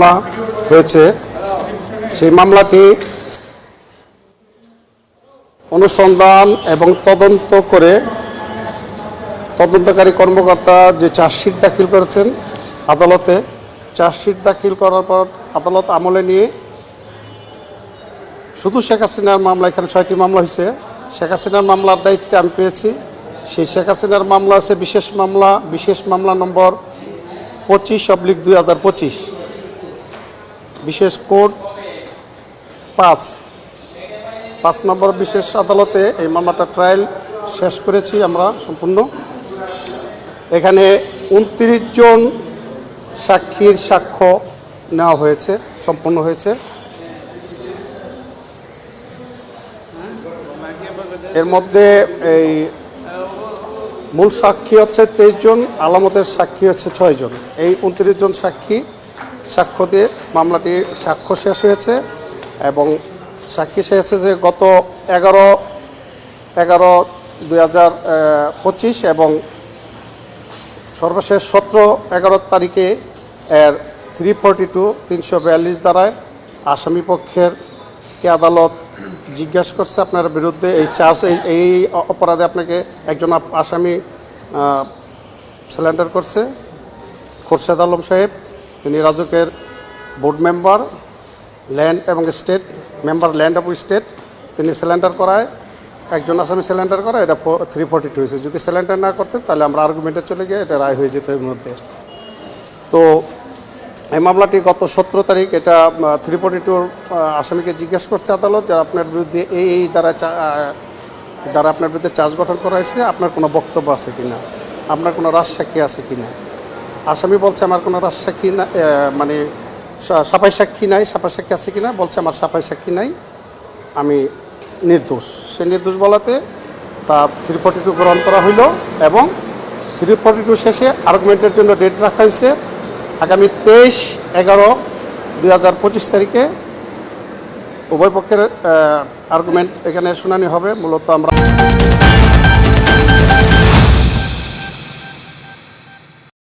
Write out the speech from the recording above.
মামলা হয়েছে, সেই মামলাটি অনুসন্ধান এবং তদন্ত করে তদন্তকারী কর্মকর্তা যে চার্জশিট দাখিল করেছেন আদালতে, চার্জশিট দাখিল করার পর আদালত আমলে নিয়ে শুধু শেখ হাসিনার মামলা, এখানে 6টি মামলা হয়েছে। শেখ হাসিনার মামলার দায়িত্বে আমি পেয়েছি। সেই শেখ হাসিনার মামলা আছে বিশেষ মামলা নম্বর 25/2025, বিশেষ কোড 5 নম্বর বিশেষ আদালতে এই মামলাটা ট্রায়াল শেষ করেছি আমরা সম্পূর্ণ। এখানে 29 জন সাক্ষীর সাক্ষ্য নেওয়া হয়েছে, সম্পূর্ণ হয়েছে। এর মধ্যে এই মূল সাক্ষী হচ্ছে 23 জন, আলামতের সাক্ষী হচ্ছে 6 জন। এই 29 জন সাক্ষ্য দিয়ে মামলাটি সাক্ষ্য শেষ হয়েছে এবং সাক্ষী শেষ হয়েছে গত 11/11/2025 এবং সর্বশেষ 17/11 তারিখে এর 342 দ্বারায় আসামি পক্ষের কে আদালত জিজ্ঞাসা করছে আপনার বিরুদ্ধে এই অপরাধে আপনাকে একজন আসামি স্যালেন্ডার করছে, খোরশেদ আলম সাহেব। তিনি রাজুকের বোর্ড মেম্বার ল্যান্ড এবং state member land of state. তিনি স্যালেন্ডার করায়, একজন আসামি স্যালেন্ডার করা, এটা 342 হয়েছে। যদি স্যালেন্ডার না করতেন তাহলে আমরা আর্গুমেন্টে চলে গিয়ে এটা রায় হয়ে যেত এর মধ্যে। তো এই মামলাটি গত 17 তারিখ এটা 342 আসামিকে জিজ্ঞাসা করছে আদালত যে আপনার বিরুদ্ধে এই দ্বারা আপনার বিরুদ্ধে চার্জ গঠন করা হয়েছে, আপনার কোনো বক্তব্য আছে কি না, আপনার কোনো রাজসাক্ষী আছে কি না। আসামি বলছে আমার কোনো রাজসাক্ষী না, মানে সাফাই সাক্ষী নাই। সাফাই সাক্ষী আছে কি না, বলছে আমার সাফাই সাক্ষী নাই, আমি নির্দোষ। সে নির্দোষ বলাতে তার 342 গ্রহণ করা হইল এবং 342 শেষে আর্গুমেন্টের জন্য ডেট রাখা হয়েছে আগামী 23/11/2025 তারিখে। উভয় পক্ষের আর্গুমেন্ট এখানে শুনানি হবে। মূলত আমরা